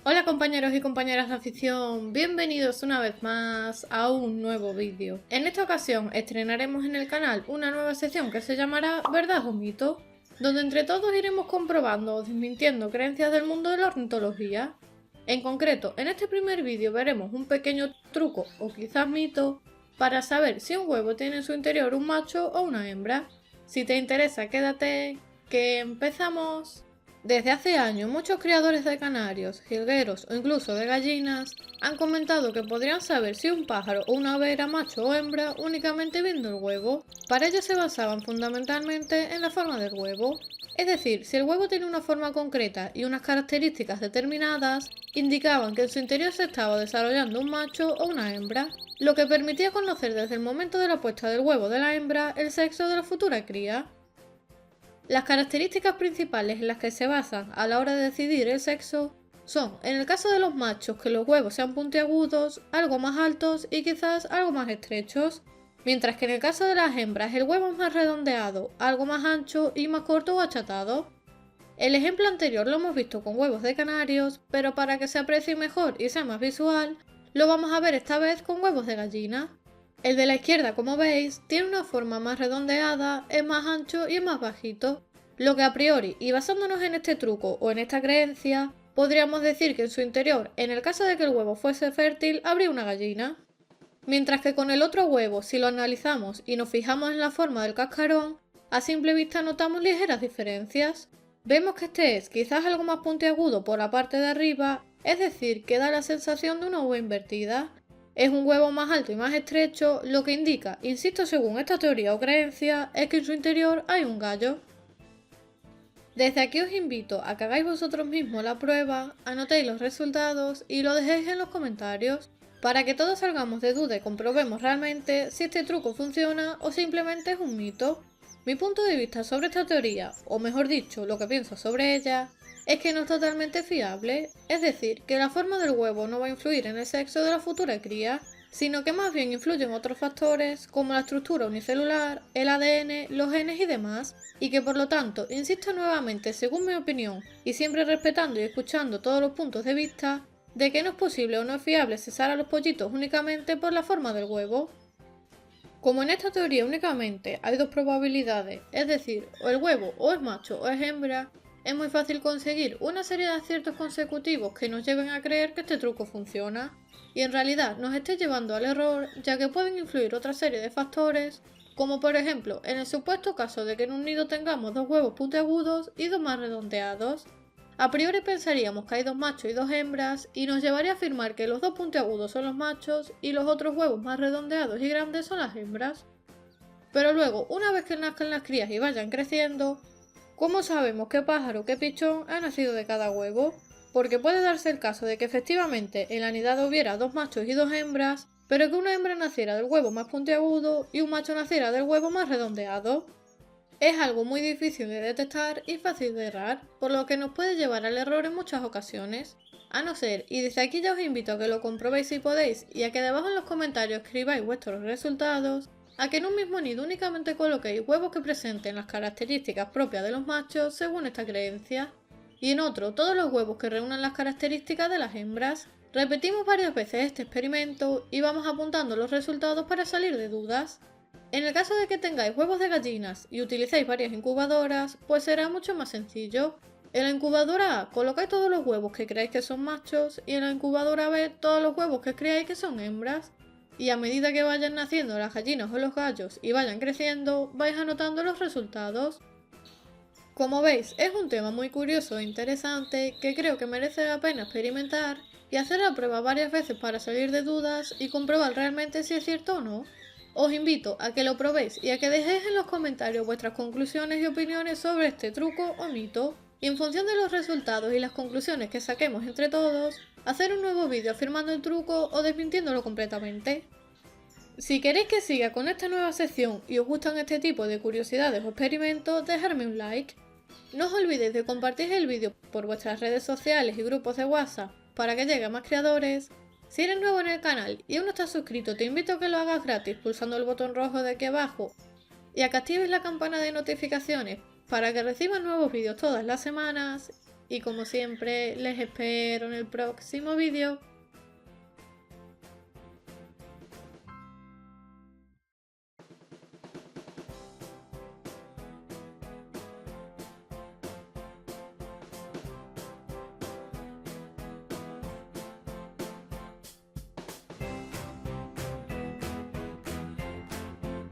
Hola compañeros y compañeras de afición, bienvenidos una vez más a un nuevo vídeo. En esta ocasión estrenaremos en el canal una nueva sección que se llamará ¿Verdad o mito?, donde entre todos iremos comprobando o desmintiendo creencias del mundo de la ornitología. En concreto, en este primer vídeo veremos un pequeño truco o quizás mito para saber si un huevo tiene en su interior un macho o una hembra. Si te interesa, quédate, que empezamos. Desde hace años, muchos criadores de canarios, jilgueros o incluso de gallinas han comentado que podrían saber si un pájaro o una ave era macho o hembra únicamente viendo el huevo. Para ello se basaban fundamentalmente en la forma del huevo. Es decir, si el huevo tiene una forma concreta y unas características determinadas, indicaban que en su interior se estaba desarrollando un macho o una hembra, lo que permitía conocer desde el momento de la puesta del huevo de la hembra el sexo de la futura cría. Las características principales en las que se basan a la hora de decidir el sexo son, en el caso de los machos, que los huevos sean puntiagudos, algo más altos y quizás algo más estrechos, mientras que en el caso de las hembras el huevo es más redondeado, algo más ancho y más corto o achatado. El ejemplo anterior lo hemos visto con huevos de canarios, pero para que se aprecie mejor y sea más visual, lo vamos a ver esta vez con huevos de gallina. El de la izquierda, como veis, tiene una forma más redondeada, es más ancho y es más bajito, lo que a priori, y basándonos en este truco o en esta creencia, podríamos decir que en su interior, en el caso de que el huevo fuese fértil, habría una gallina. Mientras que con el otro huevo, si lo analizamos y nos fijamos en la forma del cascarón, a simple vista notamos ligeras diferencias. Vemos que este es quizás algo más puntiagudo por la parte de arriba, es decir, que da la sensación de una uva invertida. Es un huevo más alto y más estrecho, lo que indica, insisto según esta teoría o creencia, es que en su interior hay un gallo. Desde aquí os invito a que hagáis vosotros mismos la prueba, anotéis los resultados y lo dejéis en los comentarios, para que todos salgamos de duda y comprobemos realmente si este truco funciona o simplemente es un mito. Mi punto de vista sobre esta teoría, o mejor dicho, lo que pienso sobre ella, es que no es totalmente fiable, es decir, que la forma del huevo no va a influir en el sexo de la futura cría, sino que más bien influyen otros factores como la estructura unicelular, el ADN, los genes y demás, y que por lo tanto, insisto nuevamente según mi opinión, y siempre respetando y escuchando todos los puntos de vista, de que no es posible o no es fiable cesar a los pollitos únicamente por la forma del huevo. Como en esta teoría únicamente hay dos probabilidades, es decir, o el huevo o es macho o es hembra, es muy fácil conseguir una serie de aciertos consecutivos que nos lleven a creer que este truco funciona, y en realidad nos esté llevando al error, ya que pueden influir otra serie de factores, como por ejemplo en el supuesto caso de que en un nido tengamos dos huevos puntiagudos y dos más redondeados. A priori pensaríamos que hay dos machos y dos hembras, y nos llevaría a afirmar que los dos puntiagudos son los machos y los otros huevos más redondeados y grandes son las hembras. Pero luego, una vez que nazcan las crías y vayan creciendo, ¿cómo sabemos qué pájaro o qué pichón ha nacido de cada huevo? Porque puede darse el caso de que efectivamente en la nidada hubiera dos machos y dos hembras, pero que una hembra naciera del huevo más puntiagudo y un macho naciera del huevo más redondeado. Es algo muy difícil de detectar y fácil de errar, por lo que nos puede llevar al error en muchas ocasiones. A no ser, y desde aquí ya os invito a que lo comprobéis si podéis y a que debajo en los comentarios escribáis vuestros resultados, a que en un mismo nido únicamente coloquéis huevos que presenten las características propias de los machos según esta creencia, y en otro todos los huevos que reúnan las características de las hembras. Repetimos varias veces este experimento y vamos apuntando los resultados para salir de dudas. En el caso de que tengáis huevos de gallinas y utilicéis varias incubadoras, pues será mucho más sencillo. En la incubadora A colocáis todos los huevos que creáis que son machos y en la incubadora B todos los huevos que creáis que son hembras. Y a medida que vayan naciendo las gallinas o los gallos y vayan creciendo, vais anotando los resultados. Como veis, es un tema muy curioso e interesante que creo que merece la pena experimentar y hacer la prueba varias veces para salir de dudas y comprobar realmente si es cierto o no. Os invito a que lo probéis y a que dejéis en los comentarios vuestras conclusiones y opiniones sobre este truco o mito, y en función de los resultados y las conclusiones que saquemos entre todos, hacer un nuevo vídeo afirmando el truco o desmintiéndolo completamente. Si queréis que siga con esta nueva sección y os gustan este tipo de curiosidades o experimentos, dejadme un like. No os olvidéis de compartir el vídeo por vuestras redes sociales y grupos de WhatsApp para que llegue a más creadores. Si eres nuevo en el canal y aún no estás suscrito, te invito a que lo hagas gratis pulsando el botón rojo de aquí abajo y a que actives la campana de notificaciones para que recibas nuevos vídeos todas las semanas. Y como siempre, les espero en el próximo vídeo.